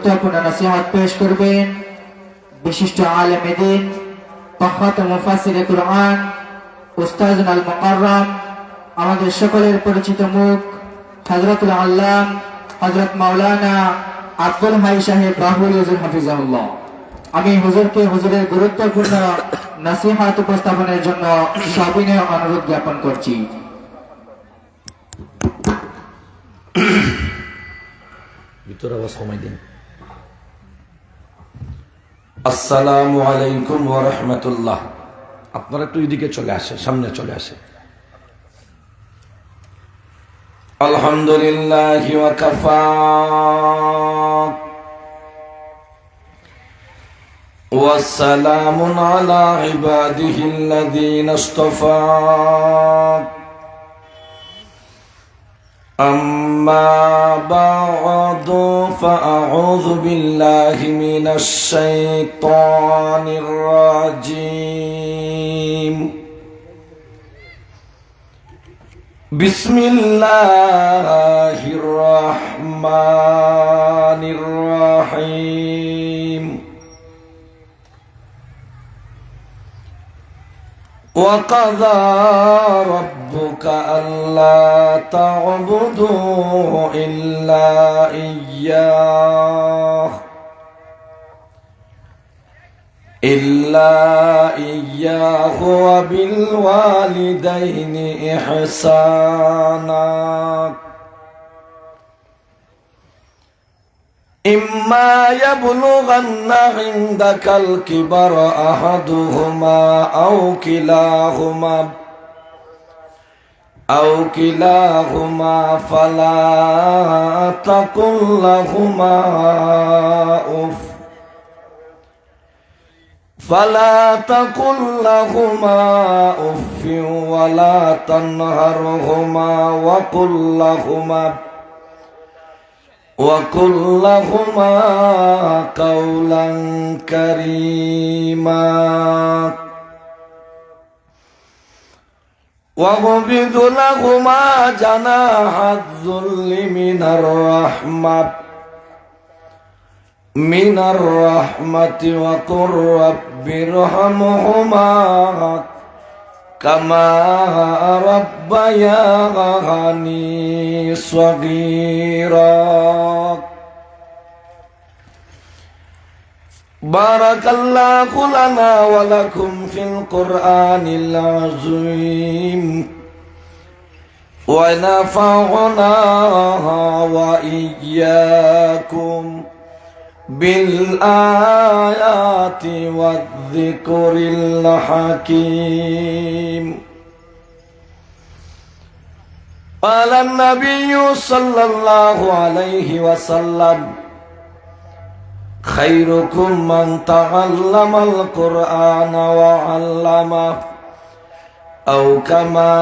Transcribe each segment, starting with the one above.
গুরুত্বপূর্ণ নসিহত পেশ করবেন বিশিষ্ট আলেম দ্বীন প্রখ্যাত মুফাসসিরে কুরআন উস্তাজুল আল মুকাররম আমাদের সকলের পরিচিত মুখ হযরতুল আল্লাম হযরত মাওলানা আব্দুল হাই সাহেব রাহুল হুজুর হাফিজাহুল্লাহ। আমি হুজুরকে হুজুরের গুরুত্বপূর্ণ নসিহত উপস্থাপনের জন্য সবিনয় অনুরোধ জ্ঞাপন করছি। ভিতরে আওয়াজ কমাই দিন। আসসালামু আলাইকুম ওয়া রাহমাতুল্লাহ। আপনারা একটু এদিকে চলে আসে, সামনে চলে আসে। আলহামদুলিল্লাহি ওয়া কাফা ওয়া সালামুন আলা ইবাদিহিল্লাযীনা ইসতাফা। أما بعد فأعوذ بالله من الشيطان الرجيم. بسم الله الرحمن الرحيم. وقضى ربك ألا تعبدوا إلا إياه وبالوالدين إحسانا. إما يبلغن عندك الكبر أحدهما أو كلاهما فلا تقل لهما أف ولا تنهرهما وقل لهما قولا كريما. واخفض لهما جناح الذل من الرحمة وقل رب ارحمهما كما ربياني صغيرا. بارك الله لنا ولكم في القرآن العظيم ونفعنا وإياكم بالآيات والذكر الحكيم. قال النبي صلى الله عليه وسلم خيركم من تعلم القرآن وعلمه أو كما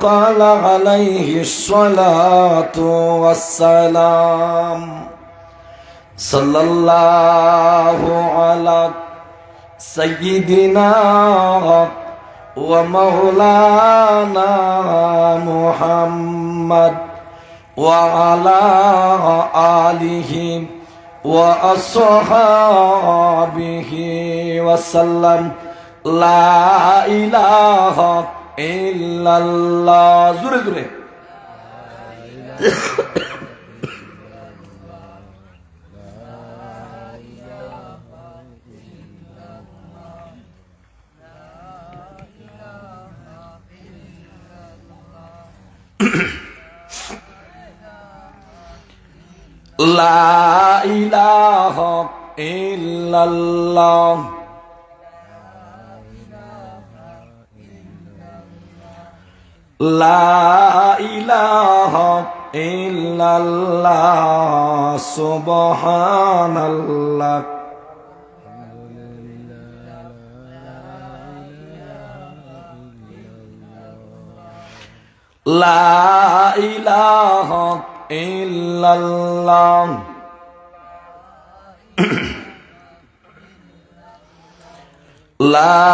قال عليه الصلاة والسلام. صلى الله على سيدنا ومولانا محمد وعلى آله وأصحابه وسلم. لا إله إلا الله. زوري زوري. لا إله إلا الله. لا إله إلا الله. سبحان الله. لا إله إلا الله. لا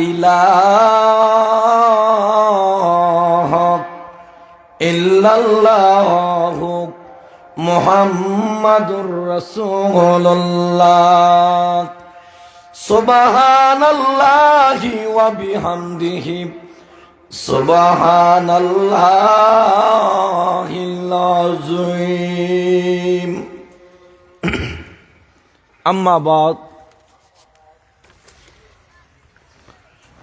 إله إلا الله মুহাম্মাদুর রাসূলুল্লাহ। সুবহানাল্লাহি ওয়া বিহামদিহি সুবহানাল্লাহিল আযীম। আম্মা বাদ,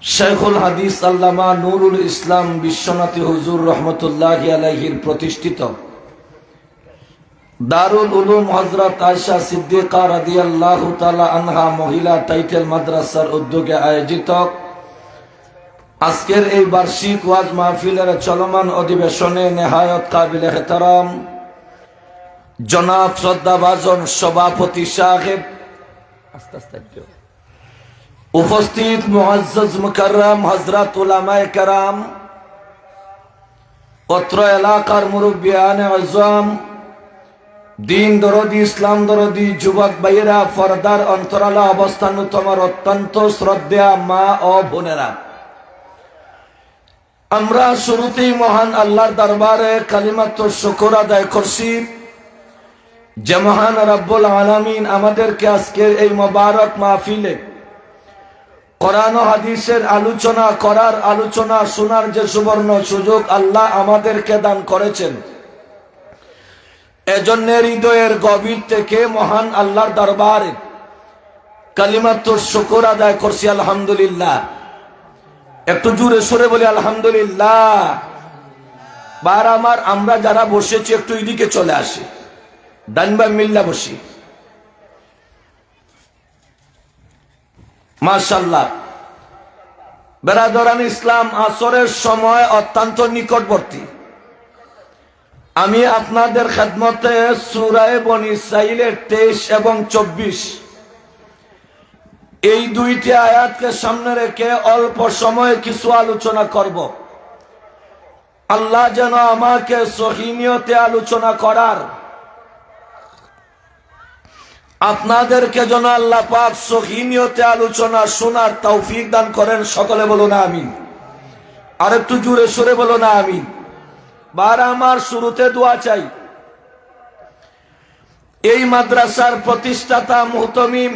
শেখুল হাদিস আল্লামা নুরুল ইসলাম বিশ্বনাথী হুজুর রহমতুল্লাহি আলাইহির প্রতিষ্ঠিত দারুল উলুম হযরত আয়েশা সিদ্দিকা রাদিয়াল্লাহু তাআলা আনহা মহিলা টাইটেল মাদ্রাসার উদ্যোগে আয়োজিত আজকের এই বার্ষিক ওয়াজ মাহফিলের চলমান অধিবেশনে নেহায়ত কাবিল এহতারাম জনাব শ্রদ্ধাভাজন সভাপতি সাহেব, উপস্থিত মুআজ্জাজ মুকাররম হযরত উলামায়ে কেরাম, অত্র এলাকার মুরব্বিয়ানে আযম, দিন দরদি ইসলাম দরদি যুবক ভাইয়েরা, পর্দার অন্তরালা অবস্থান তোমার অত্যন্ত শ্রদ্ধেয়া মা ও বোনেরা, আমরা শুরুতেই মহান আল্লাহর দরবারে কালিমাতুশ শুকর আদায় করছি যে মহান রব্বুল আলামিন আমাদেরকে আজকের এই মোবারক মাহফিলে কোরআন ও হাদিসের আলোচনা করার, আলোচনা শোনার যে সুবর্ণ সুযোগ আল্লাহ আমাদেরকে দান করেছেন, এজন্য হৃদয়ের গভীর থেকে মহান আল্লাহর দরবারে কালিমাতুশ শুকর আদায় করছি আলহামদুলিল্লাহ। একটু জোরে সরে বলি আলহামদুলিল্লাহ। বার আমার আমরা যারা বসেছি একটু এদিকে চলে আসি, ডানবা মিল্লা বসি। মাশাআল্লাহ। বেরাদরান ইসলাম, আসরের সময় অত্যন্ত নিকটবর্তী। আমি আপনাদের খেদমতে সূরা বনী ইসরাঈলের 23 এবং 24 এই দুইটি আয়াতকে সামনে রেখে অল্প সময়ে কিছু আলোচনা করব। আল্লাহ যেন আমাকে সহিহ নিয়তে আলোচনা করার, আপনাদেরকে যেন আল্লাহ পাক সহিহ নিয়তে আলোচনা শোনার তৌফিক দান করেন। সকলে বলুন আমিন। আর একটু জোরে সরে বলুন আমিন। বার আমার শুরুতে দোয়া চাই। এই মাদ্রাসার প্রতিষ্ঠাতা মুহতামিম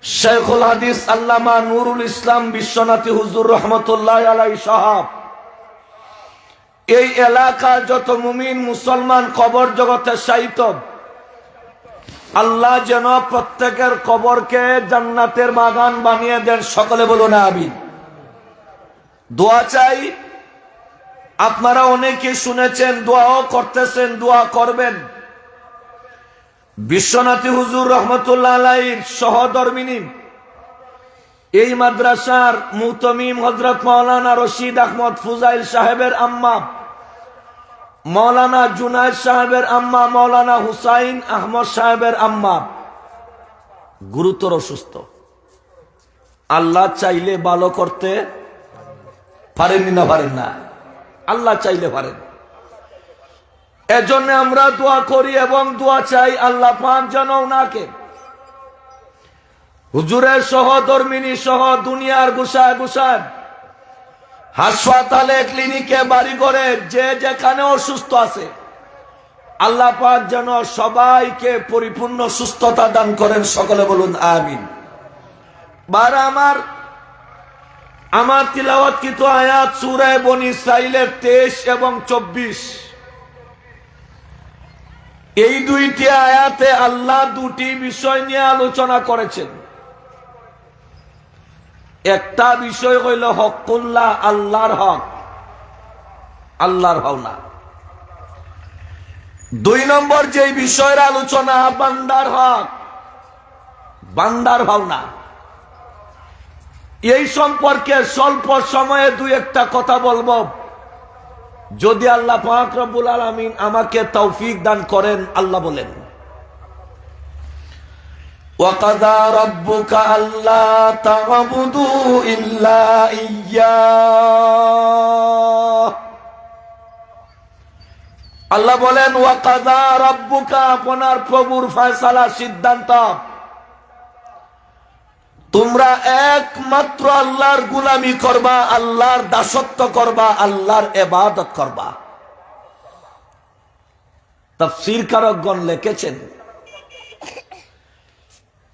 শেখুল হাদিস আল্লামা নুরুল ইসলাম বিশ্বনাথী হুজুর রহমতুল্লাহি আলাইহি সাহাব, এই এলাকার যত মুমিন মুসলমান কবর জগতে শায়িত, আল্লাহ যেন প্রত্যেকের কবরকে জান্নাতের বাগান বানিয়ে দেন। সকলে বলুন আমিন। দোয়া চাই। আপনারা অনেকে শুনেছেন, দোয়াও করতেছেন, দোয়া করবেন। বিশ্বনাথী হুজুর রহমতুল্লাহ আলাইহির সহধর্মিনী এই মাদ্রাসার মুহতামিম হযরত মাওলানা রশিদ আহমদ ফুজাইল সাহেবের আম্মা, মাওলানা জুনায়েদ সাহেবের আম্মা, মাওলানা হুসাইন আহমদ সাহেবের আম্মা গুরুতর অসুস্থ। আল্লাহ চাইলে ভালো করতে পারেন না, পারেন না? আল্লাহ চাইলে পারেন। এজন্য আমরা দোয়া করি এবং দোয়া চাই আল্লাহ পাক যেন ওনাকে হুজুরের সহধর্মিনী সহ দুনিয়ার গুসায় গুসায়, হাসপাতালে, ক্লিনিকে, বাড়ি ঘরে যে যেখানে অসুস্থ আছে, আল্লাহ পাক যেন সবাইকে পরিপূর্ণ সুস্থতা দান করেন। সকলে বলুন আমিন। বার আমার তিলাওয়াতকৃত আয়াত সূরা বনী ইসরাঈলের 23 এবং 24। এই দুইটি আয়াতে আল্লাহ দুটি বিষয় নিয়ে আলোচনা করেছেন। একটা বিষয় হইল হকুল্লাহ, আল্লাহর হক, আল্লাহর হওনা। 2 নম্বর যে বিষয়ের আলোচনা বান্দার হক, বান্দার হওনা। এই সম্পর্কে স্বল্প সময়ে 2-1টা কথা বলবো, যদি আল্লাহ পাক রব্বুল আলামিন আমাকে তৌফিক দান করেন। আল্লাহ বলেন, ওয়াকাযা রাব্বুকা আল্লা তা'বুদু ইল্লা ইয়্যাহ। আল্লাহ বলেন, ওয়াকাযা রাব্বুকা, আপনার প্রভুর ফয়সালা, সিদ্ধান্ত, তোমরা একমাত্র আল্লাহর গোলামি করবা, আল্লাহর দাসত্ব করবা, আল্লাহর ইবাদত করবা। তাফসীর কারকগণ লিখেছেন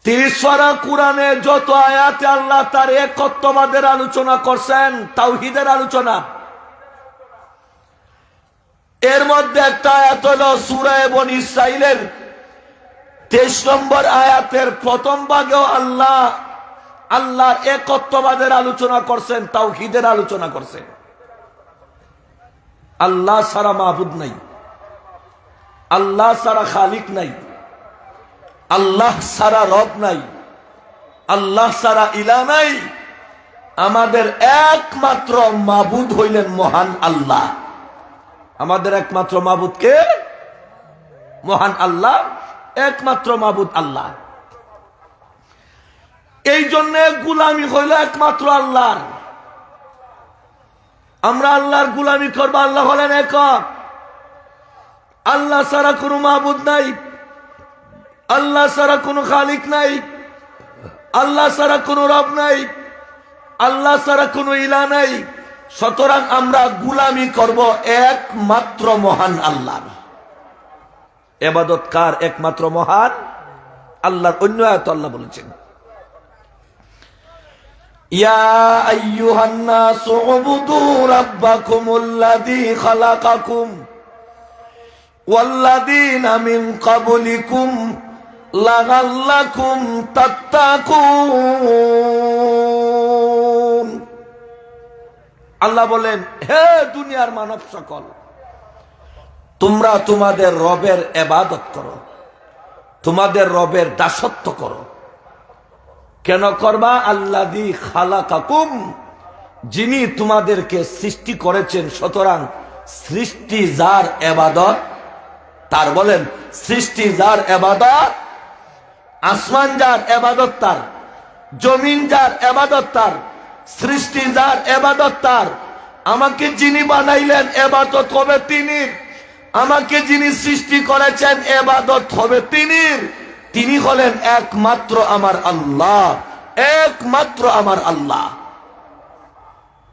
30 পারা কোরআনে যত আয়াতে আল্লাহ তার একত্ববাদের আলোচনা করছেন, তাওহীদের আলোচনা, এর মধ্যে একটা আয়াত হলো সূরা বনী ইসরাঈলের 23 নম্বর আয়াতের প্রথম ভাগেও আল্লাহর একত্ববাদের আলোচনা করছেন, তাওহীদের আলোচনা করছেন। আল্লাহ ছাড়া মাবুদ নাই, আল্লাহ ছাড়া খালিক নাই, আল্লাহ ছাড়া রব নাই, আল্লাহ ছাড়া ইলাহ নাই। আমাদের একমাত্র মাবুদ হইলেন মহান আল্লাহ। আমাদের একমাত্র মাবুদ কে? মহান আল্লাহ, একমাত্র মাবুদ আল্লাহ। এই জন্য গুলামি হইল একমাত্র আল্লাহর। আমরা আল্লাহর গুলামি করব। আল্লাহ হলেন একক, আল্লাহ ছাড়া কোনো মাবুদ নাই, আল্লাহ ছাড়া কোনো খালিক নাই, আল্লাহ ছাড়া কোনো রব নাই, আল্লাহ ছাড়া কোনো ইলাহ নাই। সুতরাং আমরা গুলামি করব একমাত্র মহান আল্লাহর। ইবাদত কার? একমাত্র মহান আল্লাহর। অন্য আয়াত আল্লাহ বলেছেন, ইয়া আইয়ুহান নাসু উবুদু রাব্বাকুমুল্লাযী খালাকাকুম ওয়াল্লাযীনা মিন ক্বাবলিকুম লাআল্লাকুম তাত্তাকুন। আল্লাহ বলেন, হে দুনিয়ার মানব সকল, তোমরা তোমাদের রবের ইবাদত করো, তোমাদের রবের দাসত্ব করো। কেন করবা? আল্লাযী খালাকাকুম, যিনি তোমাদেরকে সৃষ্টি করেছেন। সুতরাং সৃষ্টি যার ইবাদত তার। বলেন, সৃষ্টি যার ইবাদত, আসমান যার ইবাদত তার, জমিন যার ইবাদত তার, সৃষ্টি যার ইবাদত তার। আমাকে যিনি বানাইলেন ইবাদত হবে তিনির, আমাকে যিনি সৃষ্টি করেছেন ইবাদত হবে তিনির। তিনি হলেন একমাত্র আমার আল্লাহ, একমাত্র আমার আল্লাহ।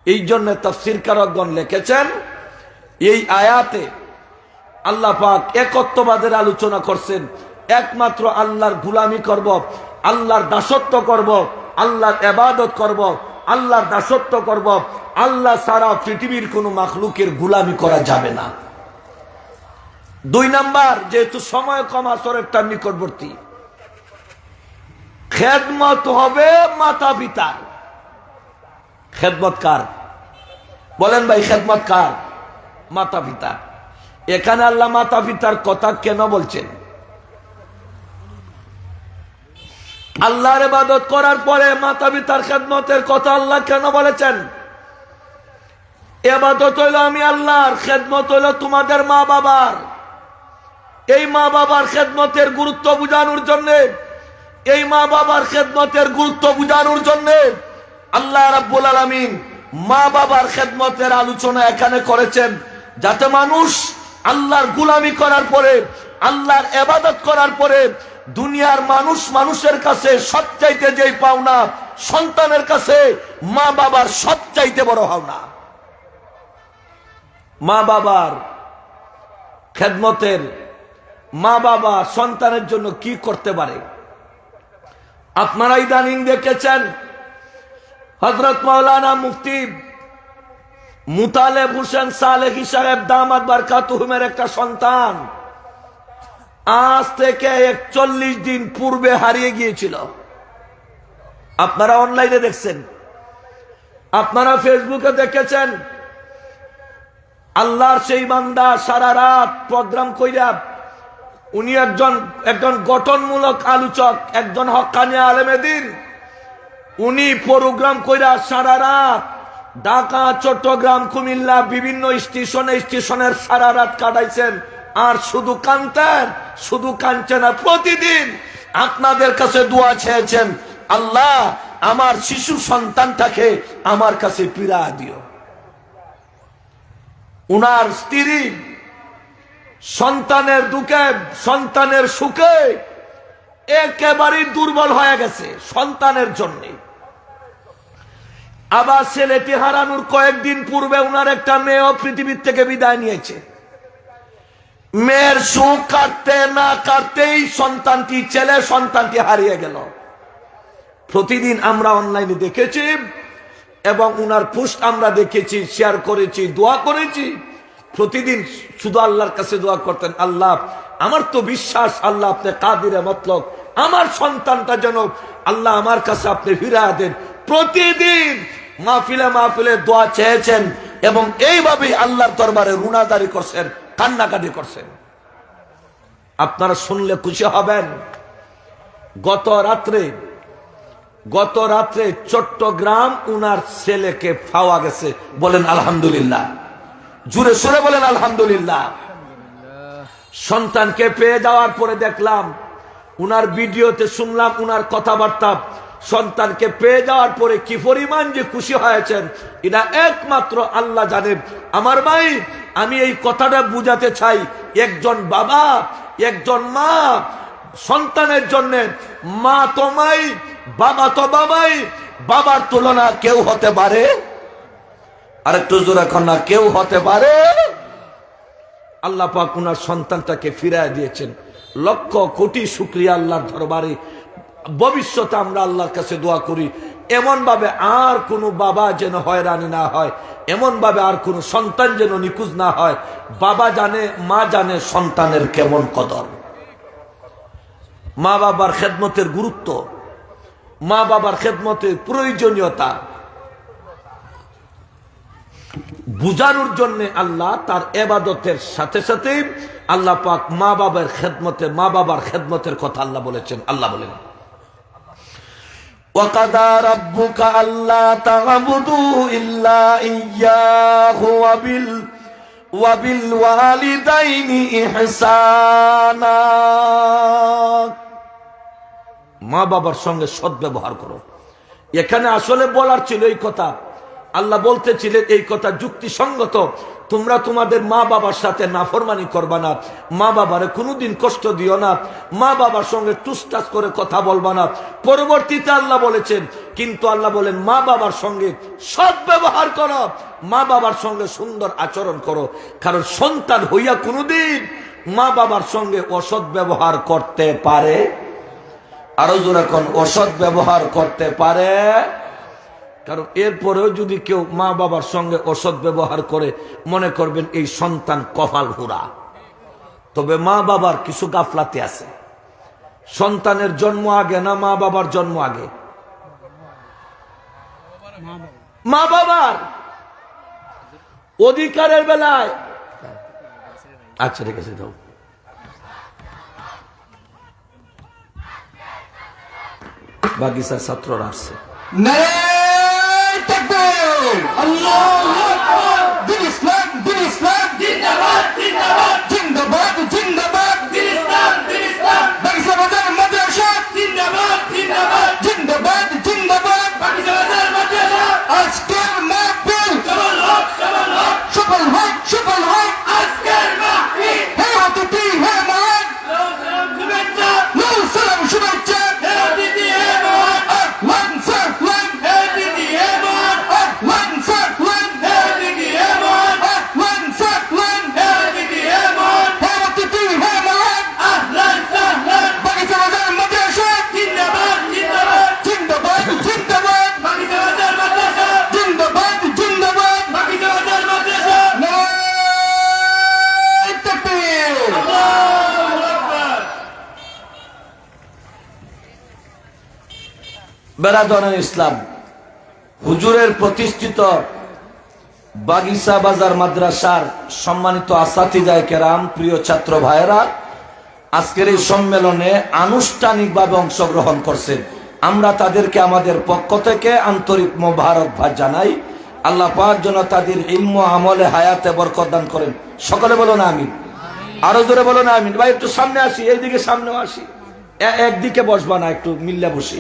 এই জন্য তাফসীর কারকগণ লিখেছেন, এই আয়াতে আল্লাহ পাক একত্ববাদের আলোচনা করছেন। একমাত্র আল্লাহর গুলামি করব, আল্লাহর দাসত্ব করব, আল্লাহর ইবাদত করব, আল্লাহর দাসত্ব করব। আল্লাহ ছাড়া পৃথিবীর কোনো মাখলুকের গুলামি করা যাবে না। 2 নাম্বার, যেহেতু সময় কম, আসরের টাইম নিকটবর্তী, খেদমত হবে মাতা পিতার। খেদমত কার? বলেন ভাই, খেদমত কার? মাতা পিতা। এখানে আল্লাহ মাতা পিতার কথা কেন বলছেন? আল্লাহর ইবাদত করার পরে মাতা পিতার খেদমতের কথা আল্লাহ কেন বলেছেন? ইবাদত হইল আমি আল্লাহর, খেদমত হইল তোমাদের মা বাবার। এই মা বাবার খেদমতের গুরুত্ব বুঝানোর জন্য, এই মা বাবার খেদমতের গুরুত্ব বুঝানোর জন্য আল্লাহ রাব্বুল আলামিন মা বাবার খেদমতের আলোচনা এখানে করেছেন, যাতে মানুষ আল্লাহর গুলামি করার পরে, আল্লাহর ইবাদত করার পরে দুনিয়ার মানুষের কাছে সবচাইতে যেই পাওনা, সন্তানের কাছে মা বাবার সবচাইতে বড় পাওনা। মা বাবার খেদমতের, মা বাবা সন্তানের জন্য কি করতে পারে? আপনারা ইদানিং দেখেছেন হযরত মাওলানা মুফতি মুতালেব হোসেন সালেহী সাহেব দামাত বারকাতুহুমের একটা সন্তান আজ থেকে 41 দিন পূর্বে হারিয়ে গিয়েছিল। আপনারা অনলাইনে দেখছেন, আপনারা ফেসবুকে দেখেছেন। আল্লাহর সেই বান্দা সারা রাত প্রোগ্রাম কইরা, উনি একজন গঠনমূলক আলোচক, একজন হক্কানি আলেমে দ্বীন। উনি প্রোগ্রাম কইরা সারা রাত ঢাকা, চট্টগ্রাম, কুমিল্লা বিভিন্ন স্টেশনের সারা রাত কাটাইছেন। আর শুধু কাঁদতেন, শুধু কাঁদছেন। আর প্রতিদিন আপনাদের কাছে দোয়া চেয়েছেন, আল্লাহ আমার শিশু সন্তানটাকে আমার কাছে ফিরা দিও। উনার স্ত্রী সন্তানের দুঃখে, সন্তানের সুখে একেবারেই দুর্বল হয়ে গেছে সন্তানের জন্য। আবার ছেলেটি হারানোর কয়েকদিন পূর্বে উনার একটা মেয়েও পৃথিবীর থেকে বিদায় নিয়েছে। মেয়ের সুখ কাটতে না কাটতেই সন্তানটি, ছেলে সন্তানটি হারিয়ে গেল। প্রতিদিন আমরা অনলাইনে দেখেছি এবং উনার পোস্ট আমরা দেখেছি, শেয়ার করেছি, দোয়া করেছি। প্রতিদিন শুধু আল্লাহর কাছে দোয়া করতেন, আল্লাহ আমার তো বিশ্বাস আল্লাহ আপনি কাদিরে মতলব, আমার সন্তানটা যেন আল্লাহ আমার কাছে আপনি ফিরিয়ে দেন। প্রতিদিন মাহফিলে মাহফিলে দোয়া চেয়েছেন এবং এইভাবেই আল্লাহর দরবারে রুনাদারি করছেন, কান্নাকাটি করছেন। আপনারা শুনলে খুশি হবেন। গত রাত্রে চট্টগ্রাম উনার ছেলেকে পাওয়া গেছে। বলেন আলহামদুলিল্লাহ, জুড়ে সুরে বলেন আলহামদুলিল্লাহ। সন্তানকে পেয়ে যাওয়ার পরে দেখলাম উনার ভিডিওতে, শুনলাম উনার কথাবার্তা। সন্তানকে পেয়ে যাওয়ার পরে কি পরিমাণ যে খুশি হয়েছেন এটা একমাত্র আল্লাহ জানেন। আমার ভাই, আমি এই কথাটা বুঝাতে চাই, একজন বাবা, একজন মা সন্তানের জন্য, মা তো মাই, বাবা তো বাবাই, বাবার তুলনা কেউ হতে পারে? আরেকটু জোরে কন্যা, কেউ হতে পারে? আল্লাহ পাক উনার সন্তানটাকে ফিরিয়ে দিয়েছেন। লক্ষ কোটি শুকরিয়া আল্লাহর দরবারে। ভবিষ্যতে আমরা আল্লাহর কাছে দোয়া করি এমন ভাবে আর কোনো বাবা যেন হয়রানি না হয়, এমন ভাবে আর কোনো সন্তান যেন নিখোঁজ না হয়। বাবা জানে, মা জানে সন্তানের কেমন কদর, মা বাবার খেদমতের গুরুত্ব, মা বাবার খেদমতের প্রয়োজনীয়তা বুঝানোর জন্য আল্লাহ তার ইবাদতের সাথে সাথে আল্লাহ পাক মা বাবার খেদমতের কথা আল্লাহ বলেছেন। আল্লাহ বলেন, وَقَضَى رَبُّكَ أَلَّا تَعْبُدُوا إِلَّا إِيَّاهُ وَبِالْوَالِدَيْنِ إِحْسَانًا। মা বাবার সঙ্গে সদ্ব্যবহার করো। এখানে আসলে বলার ছিল এই কথা, আল্লাহ বলতেছিলেন এই কথা যুক্তিসঙ্গত, তোমরা তোমাদের মা বাবার সাথে নাফরমানি করবা না, মা বাবারে কোনোদিন কষ্ট দিও না, মা বাবার সঙ্গে টুসটাস করে কথা বলবা না। পরবর্তীতে আল্লাহ বলেছেন, কিন্তু আল্লাহ বলেন মা বাবার সঙ্গে সদ্ব্যবহার করো, মা বাবার সঙ্গে সুন্দর আচরণ করো। কারণ সন্তান হইয়া কোনোদিন মা বাবার সঙ্গে অসৎ ব্যবহার করতে পারে? আরো জোরে কোন, অসৎ ব্যবহার করতে পারে? কারণ এরপরেও যদি কেউ মা বাবার সঙ্গে অসৎ ব্যবহার করে, মনে করবেন এই সন্তান কপাল হুরা। তবে মা বাবার কিছু গাফলাতি আছে। সন্তানের জন্ম আগে না মা বাবার জন্ম আগে? মা বাবার অধিকারের বেলায়। আচ্ছা ঠিক আছে, দাও। বাগিচার ছাত্ররা আসছে। আল্লাহু আকবার। দিন ইসলাম, দিন ইসলাম জিন্দাবাদ, জিন্দাবাদ, জিন্দাবাদ, জিন্দাবাদ, দিন ইসলাম, দিন ইসলাম। বাগিচা বাজার মাদ্রাসা জিন্দাবাদ, জিন্দাবাদ, জিন্দাবাদ, জিন্দাবাদ, বাগিচা বাজার মাদ্রাসা। আজকের মাহফিল সফল হোক, সফল হোক, সফল হোক, সফল হোক। আজকের মাহফিল হে অতিথি, হে মহান, সালাম শুভেচ্ছা, সালাম শুভেচ্ছা, হে অতিথি, হে মহান, ওয়ান সার ওয়ান, হে অতিথি, হে মহান, ওয়ান সার ওয়ান, হে অতিথি, হে মহান, ওয়ান সার ওয়ান, হে অতিথি, হে মহান, হে অতিথি, হে মহান। আহলান সাহলান, বাগিচা বাজার মাদ্রাসা জিন্দাবাদ, জিন্দাবাদ, জিন্দাবাদ, জিন্দাবাদ, বাগিচা বাজার মাদ্রাসা জিন্দাবাদ, জিন্দাবাদ, বাগিচা বাজার মাদ্রাসা। নারায়ে তাকবীর, আল্লাহু আকবার। বেরাদরান ইসলাম, হুজুরের প্রতিষ্ঠিত বাগিচা বাজার মাদ্রাসার সম্মানিত আসাতিজায়ে কেরাম, প্রিয় ছাত্র ভাইয়েরা, আজকের এই সম্মেলনে আনুষ্ঠানিকভাবে অংশগ্রহণ করছেন। আমরা তাদেরকে আমাদের পক্ষ থেকে আন্তরিক মোবারকবাদ জানাই। আল্লাহ পাক যেন তাদের ইলম ও আমলে হায়াতে বরকত দান করেন। সকলে বলুন আমিন। আরো জোরে বলুন আমিন। ভাই একটু সামনে আসি, এইদিকে সামনেও আসি, একদিকে বসবা না, একটু মিল্লা বসি।